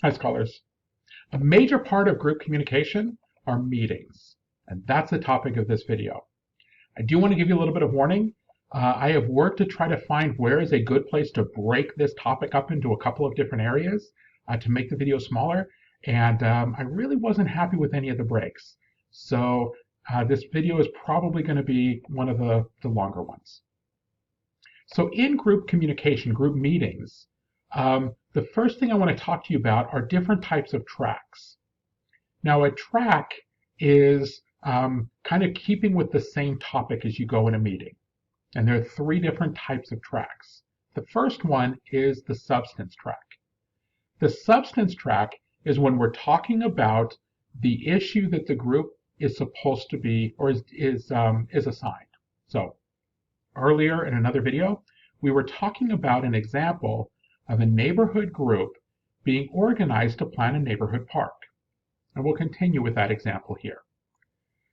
Hi, scholars. A major part of group communication are meetings, and that's the topic of this video. I do want to give you a little bit of warning. I have worked to try to find where is a good place to break this topic up into a couple of different areas to make the video smaller, and I really wasn't happy with any of the breaks. So this video is probably going to be one of the longer ones. So in group communication, group meetings, the first thing I want to talk to you about are different types of tracks. Now, a track is kind of keeping with the same topic as you go in a meeting. And there are three different types of tracks. The first one is the substance track. The substance track is when we're talking about the issue that the group is supposed to be or is assigned. So earlier in another video, we were talking about an example of a neighborhood group being organized to plan a neighborhood park. And we'll continue with that example here.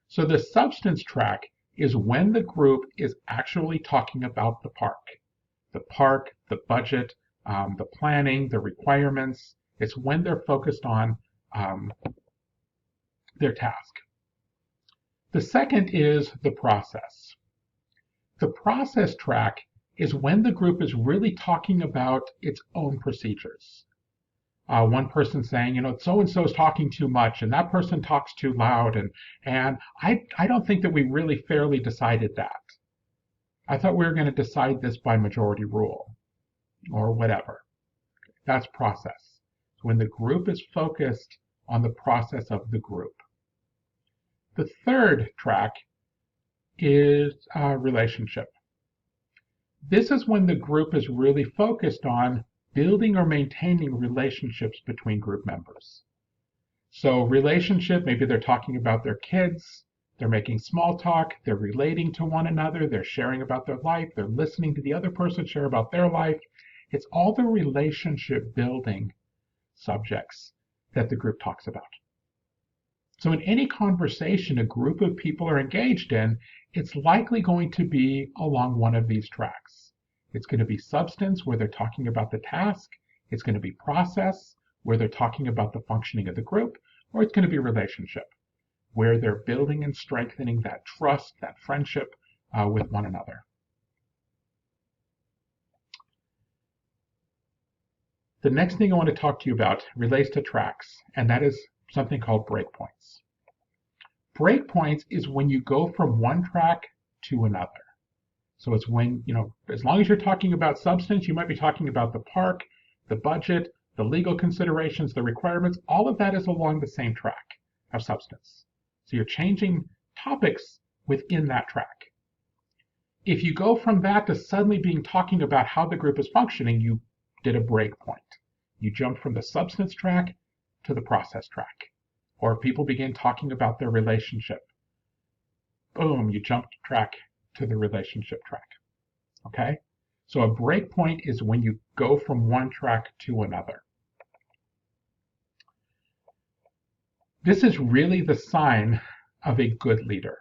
So the substance track is when the group is actually talking about the park, the budget, the planning, the requirements. It's when they're focused on their task. The second is the process. The process track is when the group is really talking about its own procedures. One person saying, so-and-so is talking too much, and that person talks too loud, and I don't think that we really fairly decided that. I thought we were going to decide this by majority rule, or whatever. That's process. So when the group is focused on the process of the group. The third track is relationship. This is when the group is really focused on building or maintaining relationships between group members. So relationship, maybe they're talking about their kids, they're making small talk, they're relating to one another, they're sharing about their life, they're listening to the other person share about their life. It's all the relationship building subjects that the group talks about. So in any conversation a group of people are engaged in, it's likely going to be along one of these tracks. It's going to be substance, where they're talking about the task. It's going to be process, where they're talking about the functioning of the group. Or it's going to be relationship, where they're building and strengthening that trust, that friendship with one another. The next thing I want to talk to you about relates to tracks, and that is something called breakpoints. Breakpoints is when you go from one track to another. So it's when, as long as you're talking about substance, you might be talking about the park, the budget, the legal considerations, the requirements, all of that is along the same track of substance. So you're changing topics within that track. If you go from that to suddenly talking about how the group is functioning, you did a breakpoint. You jumped from the substance track to the process track. Or if people begin talking about their relationship, boom, you jumped track to the relationship track. Okay? So a breakpoint is when you go from one track to another. This is really the sign of a good leader,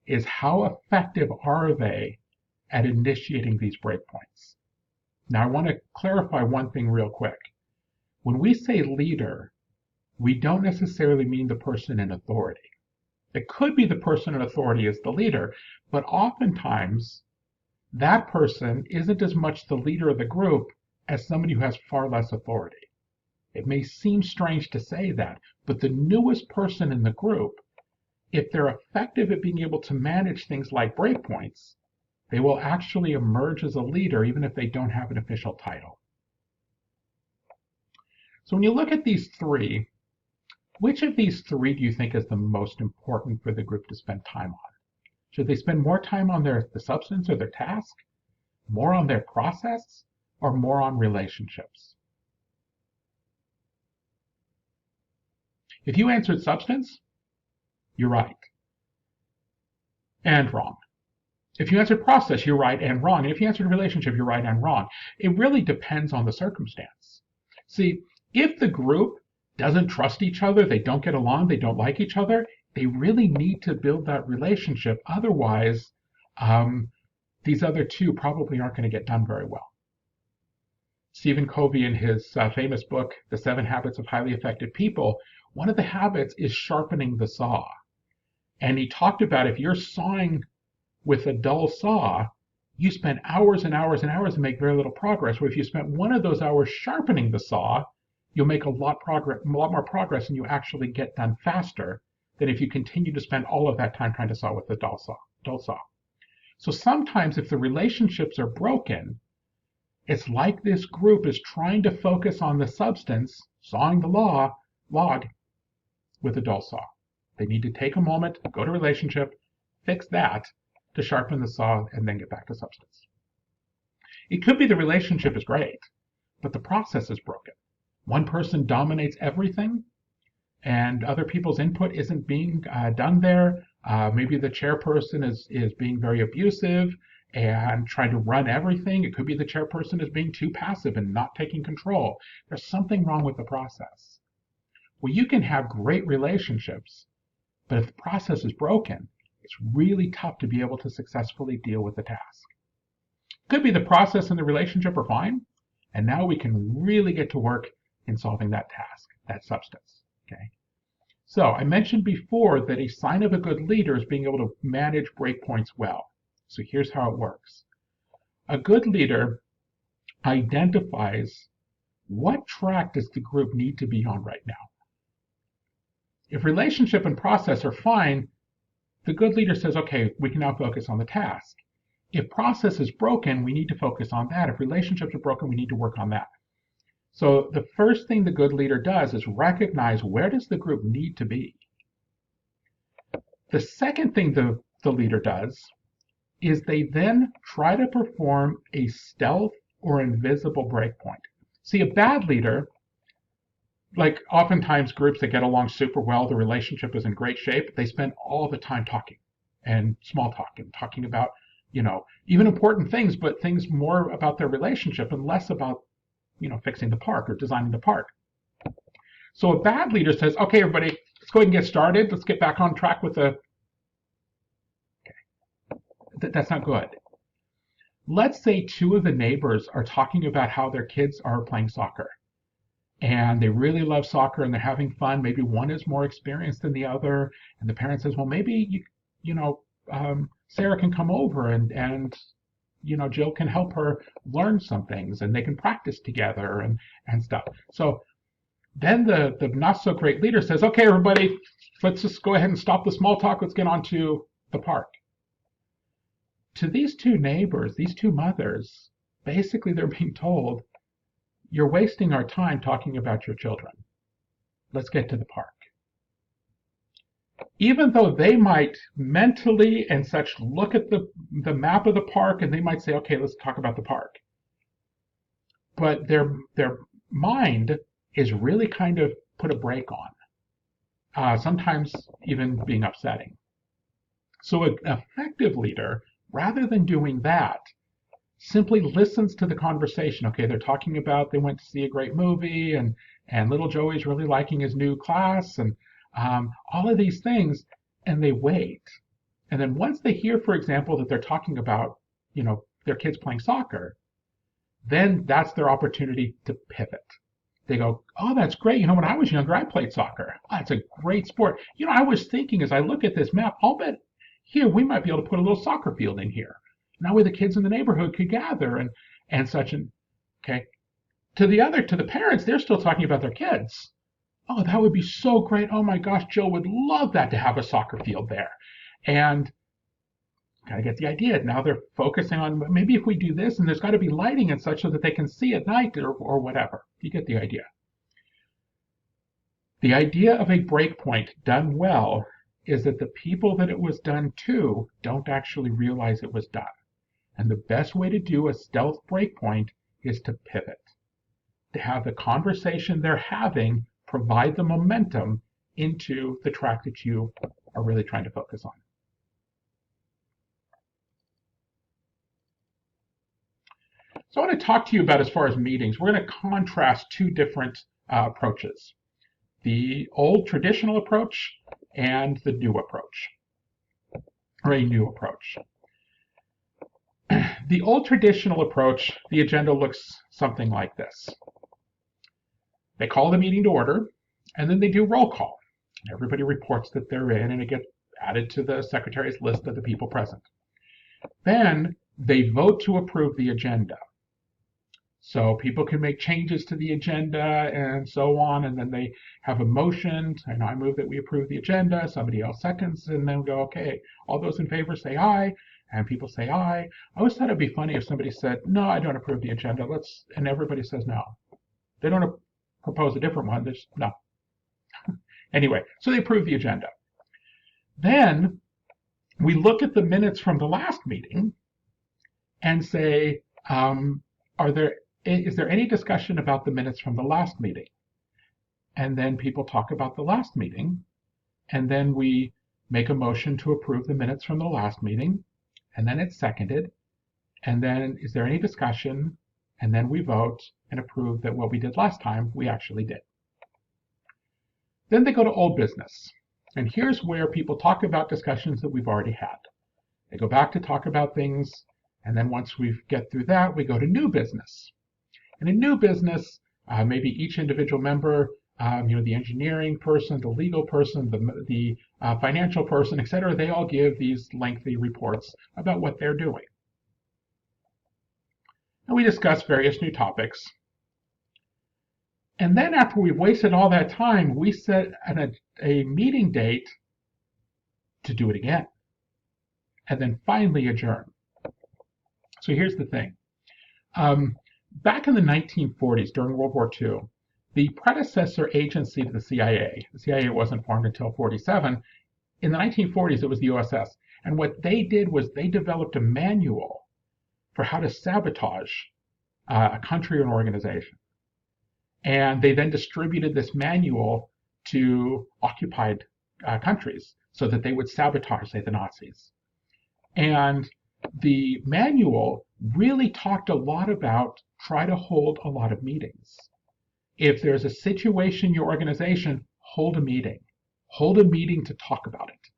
is how effective are they at initiating these breakpoints. Now I want to clarify one thing real quick. When we say leader, we don't necessarily mean the person in authority. It could be the person in authority as the leader, but oftentimes that person isn't as much the leader of the group as somebody who has far less authority. It may seem strange to say that, but the newest person in the group, if they're effective at being able to manage things like breakpoints, they will actually emerge as a leader even if they don't have an official title. So when you look at these three, which of these three do you think is the most important for the group to spend time on? Should they spend more time on the substance or their task, more on their process, or more on relationships? If you answered substance, you're right and wrong. If you answered process, you're right and wrong. And if you answered relationship, you're right and wrong. It really depends on the circumstance. See, if the group doesn't trust each other, they don't get along, they don't like each other, they really need to build that relationship. Otherwise, these other two probably aren't going to get done very well. Stephen Covey, in his famous book, The 7 Habits of Highly Effective People, one of the habits is sharpening the saw. And he talked about if you're sawing with a dull saw, you spend hours and hours and hours and make very little progress. Where if you spent one of those hours sharpening the saw, you'll make a lot more progress, and you actually get done faster than if you continue to spend all of that time trying to saw with a dull saw. So sometimes if the relationships are broken, it's like this group is trying to focus on the substance, sawing the log with a dull saw. They need to take a moment, go to relationship, fix that to sharpen the saw, and then get back to substance. It could be the relationship is great, but the process is broken. One person dominates everything, and other people's input isn't being done there. Maybe the chairperson is being very abusive and trying to run everything. It could be the chairperson is being too passive and not taking control. There's something wrong with the process. Well, you can have great relationships, but if the process is broken, it's really tough to be able to successfully deal with the task. Could be the process and the relationship are fine, and now we can really get to work in solving that task, that substance. Okay. So I mentioned before that a sign of a good leader is being able to manage breakpoints well. So here's how it works. A good leader identifies what track does the group need to be on right now. If relationship and process are fine, the good leader says, okay, we can now focus on the task. If process is broken, we need to focus on that. If relationships are broken, we need to work on that. So the first thing the good leader does is recognize where does the group need to be. The second thing the leader does is they then try to perform a stealth or invisible breakpoint. See, a bad leader, like oftentimes groups that get along super well, the relationship is in great shape, they spend all the time talking and small talking about, even important things, but things more about their relationship and less about, fixing the park or designing the park. So a bad leader says, okay, everybody, let's go ahead and get started. Let's get back on track with the, that's not good. Let's say two of the neighbors are talking about how their kids are playing soccer and they really love soccer and they're having fun. Maybe one is more experienced than the other, and the parent says, well, maybe Sarah can come over and Jill can help her learn some things and they can practice together and stuff. So then the not so great leader says, okay, everybody, let's just go ahead and stop the small talk. Let's get on to the park. To these two neighbors, these two mothers, basically they're being told, you're wasting our time talking about your children. Let's get to the park. Even though they might mentally and such look at the map of the park and they might say, okay, let's talk about the park. But their mind is really kind of put a brake on, sometimes even being upsetting. So an effective leader, rather than doing that, simply listens to the conversation. Okay, they're talking about they went to see a great movie and little Joey's really liking his new class and all of these things, and they wait. And then once they hear, for example, that they're talking about, their kids playing soccer, then that's their opportunity to pivot. They go, oh, that's great. When I was younger, I played soccer. Oh, it's a great sport. I was thinking as I look at this map, I'll bet here we might be able to put a little soccer field in here. Now where the kids in the neighborhood could gather and such. And okay, to the parents, they're still talking about their kids. Oh, that would be so great. Oh my gosh, Jill would love that to have a soccer field there. And kind of get the idea. Now they're focusing on maybe if we do this, and there's got to be lighting and such so that they can see at night or whatever. You get the idea. The idea of a breakpoint done well is that the people that it was done to don't actually realize it was done. And the best way to do a stealth breakpoint is to pivot, to have the conversation they're having provide the momentum into the track that you are really trying to focus on. So I want to talk to you about, as far as meetings, we're going to contrast two different approaches, the old traditional approach and the new approach, or a new approach. The old traditional approach, the agenda looks something like this. They call the meeting to order, and then they do roll call. Everybody reports that they're in, and it gets added to the secretary's list of the people present. Then they vote to approve the agenda. So people can make changes to the agenda and so on, and then they have a motion, and I move that we approve the agenda, somebody else seconds, and then we go, okay, all those in favor say aye, and people say aye. I always thought it'd be funny if somebody said, no, I don't approve the agenda, and everybody says no. They don't propose a different one, there's no. Anyway, so they approve the agenda. Then we look at the minutes from the last meeting and say, is there any discussion about the minutes from the last meeting? And then people talk about the last meeting, and then we make a motion to approve the minutes from the last meeting, and then it's seconded, and then is there any discussion? And then we vote and approve that what we did last time, we actually did. Then they go to old business. And here's where people talk about discussions that we've already had. They go back to talk about things, and then once we get through that, we go to new business. And in new business, maybe each individual member, the engineering person, the legal person, the financial person, et cetera, they all give these lengthy reports about what they're doing. And we discuss various new topics. And then after we've wasted all that time, we set a meeting date to do it again. And then finally adjourn. So here's the thing. Back in the 1940s, during World War II, the predecessor agency to the CIA wasn't formed until 47. In the 1940s, it was the OSS. And what they did was they developed a manual for how to sabotage a country or an organization. And they then distributed this manual to occupied countries so that they would sabotage, say, the Nazis. And the manual really talked a lot about try to hold a lot of meetings. If there's a situation in your organization, hold a meeting. Hold a meeting to talk about it.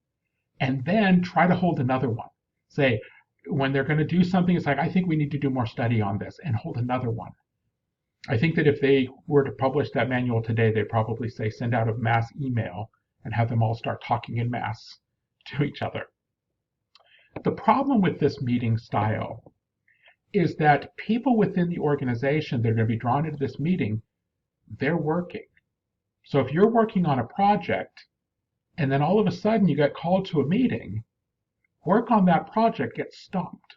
And then try to hold another one. Say, when they're going to do something, it's like, I think we need to do more study on this, and hold another one. I think that if they were to publish that manual today, they'd probably say send out a mass email and have them all start talking in mass to each other. The problem with this meeting style is that people within the organization that are going to be drawn into this meeting, they're working. So if you're working on a project and then all of a sudden you get called to a meeting, work on that project gets stopped.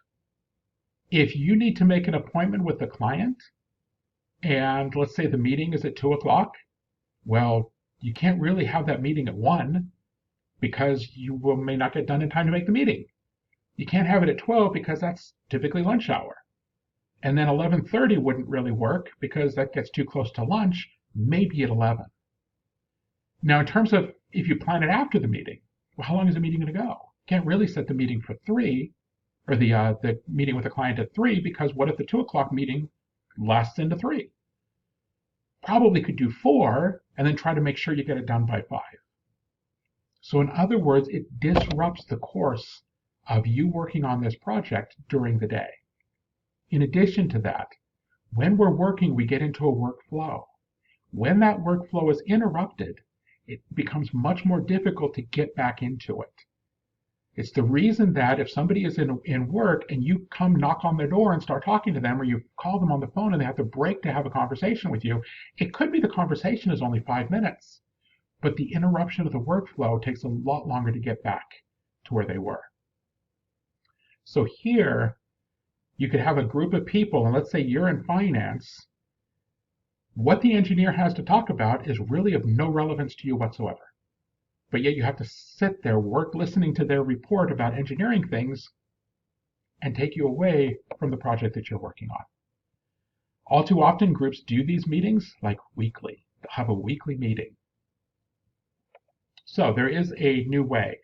If you need to make an appointment with the client, and let's say the meeting is at 2 o'clock, well, you can't really have that meeting at 1 because you may not get done in time to make the meeting. You can't have it at 12 because that's typically lunch hour. And then 11:30 wouldn't really work because that gets too close to lunch, maybe at 11. Now, in terms of if you plan it after the meeting, well, how long is the meeting going to go? You can't really set the meeting for 3, or the meeting with the client at 3, because what if the 2 o'clock meeting lasts into 3? Probably could do 4 and then try to make sure you get it done by 5. So in other words, it disrupts the course of you working on this project during the day. In addition to that, when we're working, we get into a workflow. When that workflow is interrupted, it becomes much more difficult to get back into it. It's the reason that if somebody is in work and you come knock on their door and start talking to them, or you call them on the phone and they have to break to have a conversation with you, it could be the conversation is only 5 minutes, but the interruption of the workflow takes a lot longer to get back to where they were. So here, you could have a group of people, and let's say you're in finance. What the engineer has to talk about is really of no relevance to you whatsoever. But yet you have to sit there, work listening to their report about engineering things, and take you away from the project that you're working on. All too often, groups do these meetings like weekly. They'll have a weekly meeting. So there is a new way.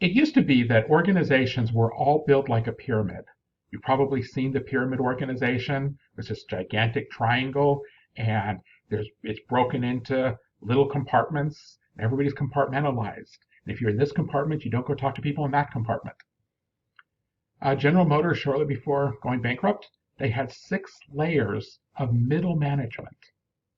It used to be that organizations were all built like a pyramid. You've probably seen the pyramid organization. It's this gigantic triangle, and it's broken into little compartments. Everybody's compartmentalized. And if you're in this compartment, you don't go talk to people in that compartment. General Motors, shortly before going bankrupt, they had 6 layers of middle management.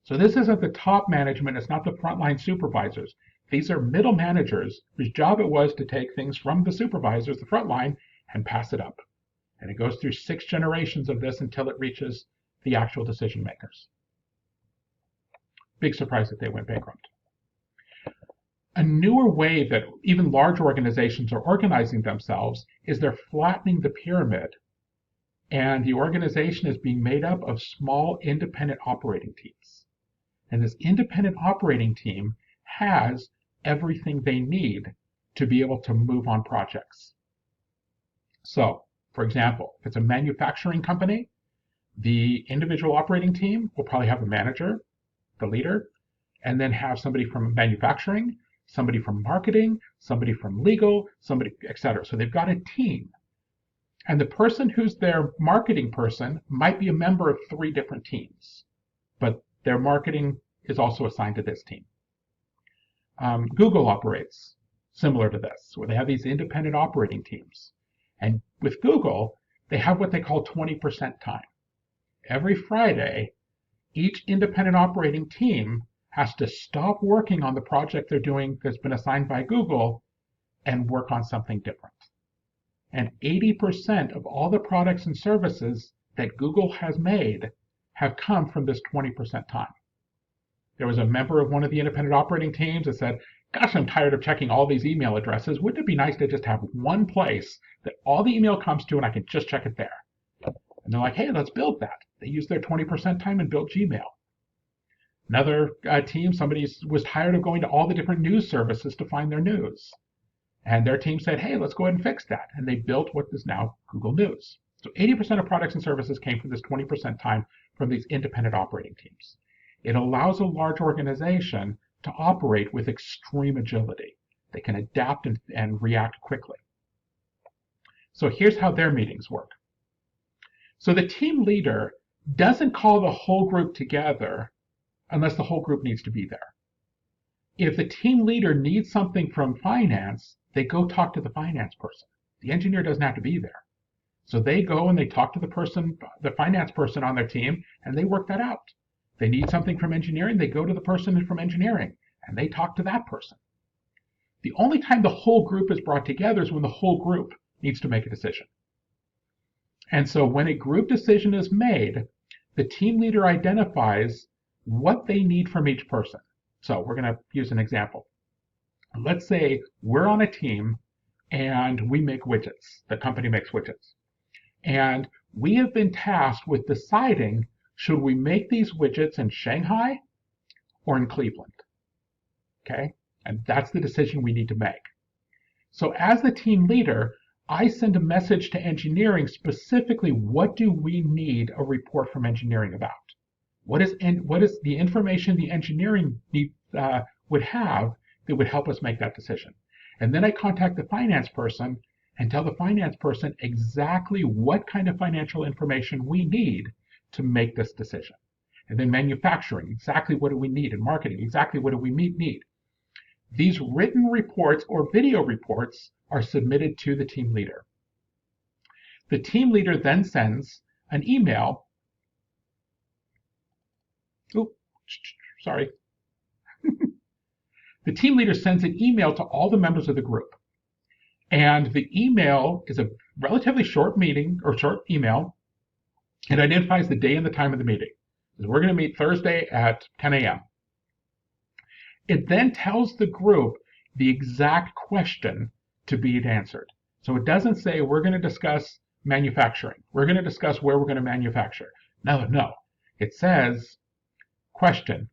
So this isn't the top management, it's not the frontline supervisors. These are middle managers whose job it was to take things from the supervisors, the frontline, and pass it up. And it goes through 6 generations of this until it reaches the actual decision makers. Big surprise that they went bankrupt. A newer way that even large organizations are organizing themselves is they're flattening the pyramid, and the organization is being made up of small independent operating teams. And this independent operating team has everything they need to be able to move on projects. So, for example, if it's a manufacturing company, the individual operating team will probably have a manager, the leader, and then have somebody from manufacturing, somebody from marketing, somebody from legal, somebody, etc. So they've got a team. And the person who's their marketing person might be a member of 3 different teams, but their marketing is also assigned to this team. Google operates similar to this, where they have these independent operating teams. And with Google, they have what they call 20% time. Every Friday, each independent operating team has to stop working on the project they're doing that's been assigned by Google and work on something different. And 80% of all the products and services that Google has made have come from this 20% time. There was a member of one of the independent operating teams that said, gosh, I'm tired of checking all these email addresses. Wouldn't it be nice to just have one place that all the email comes to and I can just check it there? And they're like, hey, let's build that. They used their 20% time and built Gmail. Another team, somebody was tired of going to all the different news services to find their news. And their team said, hey, let's go ahead and fix that. And they built what is now Google News. So 80% of products and services came from this 20% time from these independent operating teams. It allows a large organization to operate with extreme agility. They can adapt and react quickly. So here's how their meetings work. So the team leader doesn't call the whole group together unless the whole group needs to be there. If the team leader needs something from finance, they go talk to the finance person. The engineer doesn't have to be there. So they go and they talk to the finance person on their team, and they work that out. They need something from engineering, they go to the person from engineering, and they talk to that person. The only time the whole group is brought together is when the whole group needs to make a decision. And so when a group decision is made, the team leader identifies what they need from each person. So we're going to use an example. Let's say we're on a team and we make widgets. The company makes widgets. And we have been tasked with deciding, should we make these widgets in Shanghai or in Cleveland? Okay, and that's the decision we need to make. So as the team leader, I send a message to engineering specifically, what do we need a report from engineering about? What is the information the engineering would have that would help us make that decision? And then I contact the finance person and tell the finance person exactly what kind of financial information we need to make this decision. And then manufacturing, exactly what do we need, and marketing, exactly what do we need. These written reports or video reports are submitted to the team leader. The team leader then sends an email. The team leader sends an email to all the members of the group. And the email is a relatively short meeting or short email. It identifies the day and the time of the meeting. We're going to meet Thursday at 10 a.m. It then tells the group the exact question to be answered. So it doesn't say we're going to discuss manufacturing. We're going to discuss where we're going to manufacture. No. It says question,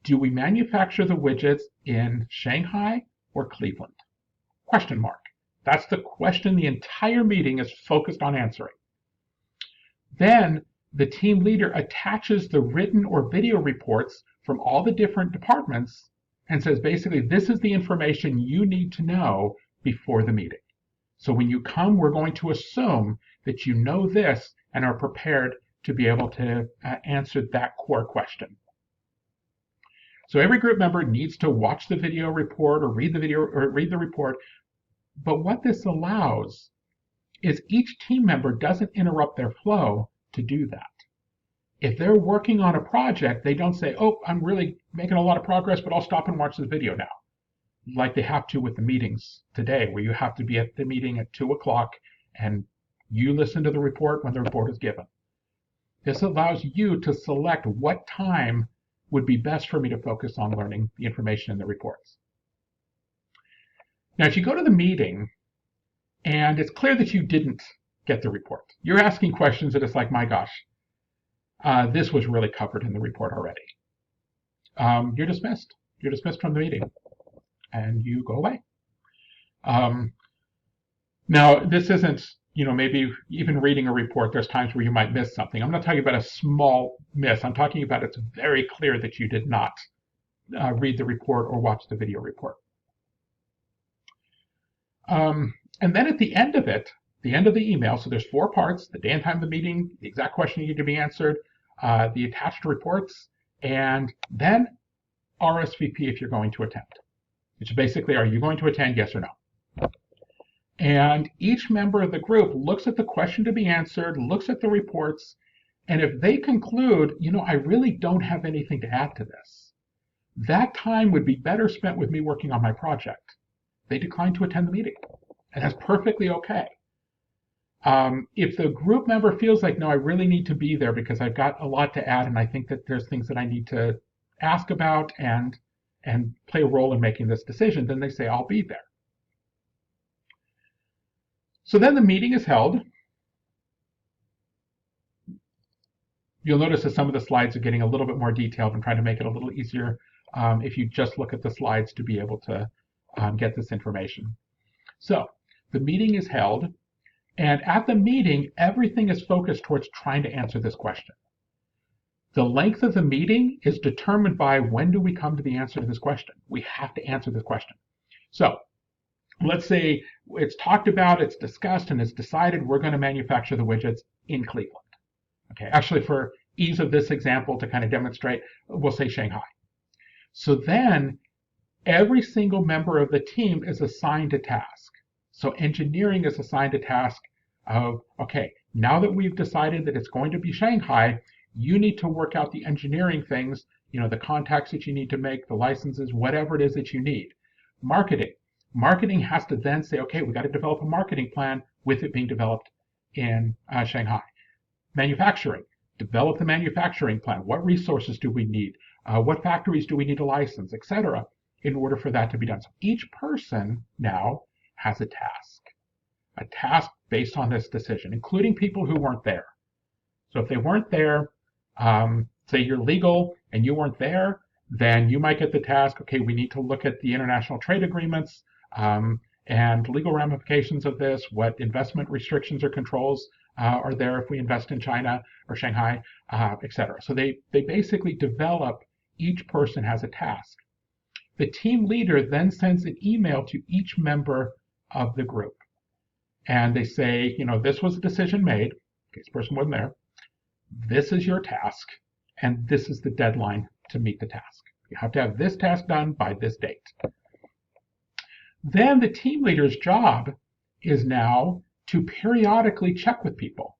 do we manufacture the widgets in Shanghai or Cleveland? Question mark. That's the question the entire meeting is focused on answering. Then the team leader attaches the written or video reports from all the different departments and says, basically, this is the information you need to know before the meeting. So when you come, we're going to assume that you know this and are prepared to be able to answer that core question. So every group member needs to watch the video report or read the video or read the report. But what this allows is each team member doesn't interrupt their flow to do that. If they're working on a project, they don't say, oh, I'm really making a lot of progress, but I'll stop and watch this video now, like they have to with the meetings today, where you have to be at the meeting at 2 o'clock and you listen to the report when the report is given. This allows you to select what time would be best for me to focus on learning the information in the reports. Now, if you go to the meeting and it's clear that you didn't get the report, you're asking questions that it's like, my gosh, this was really covered in the report already. You're dismissed. You're dismissed from the meeting and you go away. Now, this isn't, maybe even reading a report, there's times where you might miss something. I'm not talking about a small miss. I'm talking about it's very clear that you did not read the report or watch the video report. And then at the end of it, the end of the email, so there's 4 parts: the day and time of the meeting, the exact question needed to be answered, the attached reports, and then RSVP if you're going to attend. Which basically, are you going to attend, yes or no? And each member of the group looks at the question to be answered, looks at the reports, and if they conclude, I really don't have anything to add to this, that time would be better spent with me working on my project. They decline to attend the meeting, and that's perfectly okay. If the group member feels like, no, I really need to be there because I've got a lot to add and I think that there's things that I need to ask about and play a role in making this decision, then they say, I'll be there. So then the meeting is held. You'll notice that some of the slides are getting a little bit more detailed and trying to make it a little easier if you just look at the slides to be able to get this information. So the meeting is held, and at the meeting, everything is focused towards trying to answer this question. The length of the meeting is determined by when do we come to the answer to this question. We have to answer this question. So let's say it's talked about, it's discussed, and it's decided we're going to manufacture the widgets in Cleveland. Okay, actually, for ease of this example, to kind of demonstrate, we'll say Shanghai. So then every single member of the team is assigned a task. So engineering is assigned a task of, okay, now that we've decided that it's going to be Shanghai, you need to work out the engineering things, the contacts that you need to make, the licenses, whatever it is that you need. Marketing has to then say, okay, we've got to develop a marketing plan with it being developed in Shanghai. Manufacturing, develop the manufacturing plan. What resources do we need? What factories do we need to license, etc., in order for that to be done? So each person now has a task based on this decision, including people who weren't there. So if they weren't there, say you're legal and you weren't there, then you might get the task, okay, we need to look at the international trade agreements and legal ramifications of this, what investment restrictions or controls are there if we invest in China or Shanghai, etc. So they basically develop, each person has a task. The team leader then sends an email to each member of the group. And they say, this was a decision made, in case the person wasn't there, this is your task, and this is the deadline to meet the task. You have to have this task done by this date. Then the team leader's job is now to periodically check with people.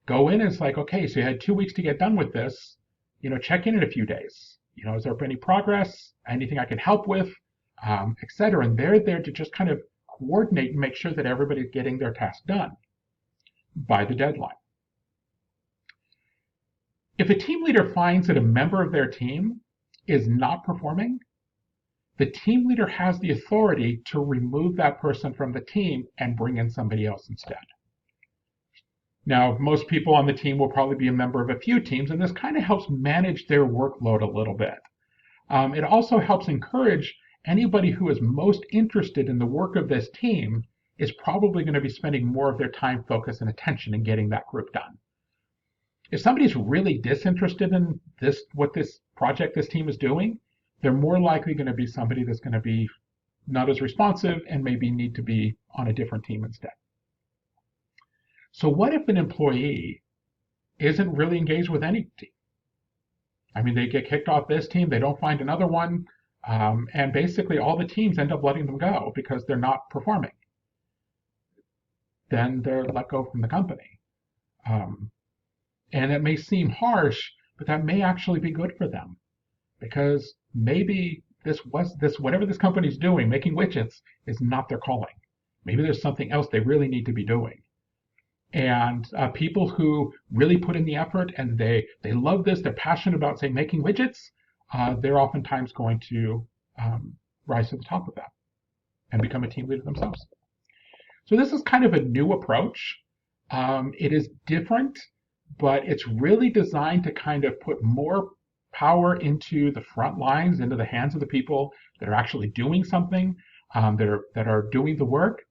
Go in and it's like, okay, so you had 2 weeks to get done with this, check in a few days. Is there any progress, anything I can help with, etc. And they're there to just kind of coordinate and make sure that everybody's getting their task done by the deadline. If a team leader finds that a member of their team is not performing, the team leader has the authority to remove that person from the team and bring in somebody else instead. Now, most people on the team will probably be a member of a few teams, and this kind of helps manage their workload a little bit. It also helps encourage anybody who is most interested in the work of this team is probably going to be spending more of their time, focus, and attention in getting that group done. If somebody's really disinterested in what this project, this team is doing, they're more likely going to be somebody that's going to be not as responsive and maybe need to be on a different team instead. So what if an employee isn't really engaged with any team? I mean, they get kicked off this team, they don't find another one, and basically all the teams end up letting them go because they're not performing. Then they're let go from the company. Um, and it may seem harsh, but that may actually be good for them because maybe this whatever this company's doing, making widgets, is not their calling. Maybe there's something else they really need to be doing. And people who really put in the effort and they love this, they're passionate about, say, making widgets, they're oftentimes going to rise to the top of that and become a team leader themselves. So this is kind of a new approach. It is different, but it's really designed to kind of put more power into the front lines, into the hands of the people that are actually doing something, that are doing the work.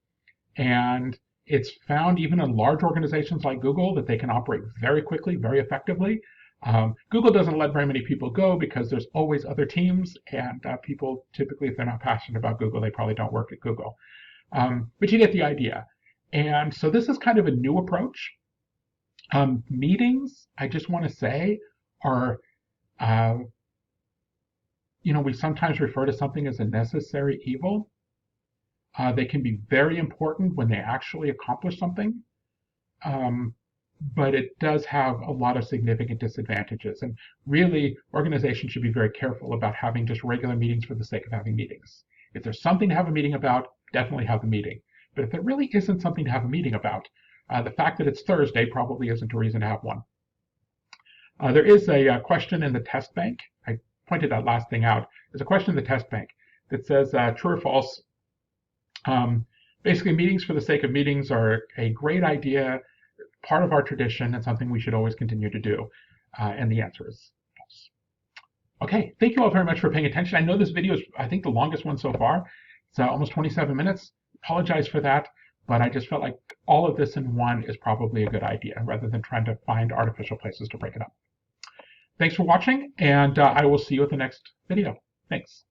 And it's found even in large organizations like Google that they can operate very quickly, very effectively. Google doesn't let very many people go because there's always other teams, and people typically, if they're not passionate about Google, they probably don't work at Google. But you get the idea. And so this is kind of a new approach. Meetings, I just want to say, are, we sometimes refer to something as a necessary evil. They can be very important when they actually accomplish something, but it does have a lot of significant disadvantages. And really, organizations should be very careful about having just regular meetings for the sake of having meetings. If there's something to have a meeting about, definitely have the meeting. But if there really isn't something to have a meeting about, the fact that it's Thursday probably isn't a reason to have one. There is a question in the test bank. I pointed that last thing out. There's a question in the test bank that says true or false. Basically, meetings for the sake of meetings are a great idea, part of our tradition, and something we should always continue to do. And the answer is false. Okay, thank you all very much for paying attention. I know this video is, I think, the longest one so far. It's almost 27 minutes. Apologize for that, but I just felt like all of this in one is probably a good idea rather than trying to find artificial places to break it up. Thanks for watching, and I will see you at the next video. Thanks.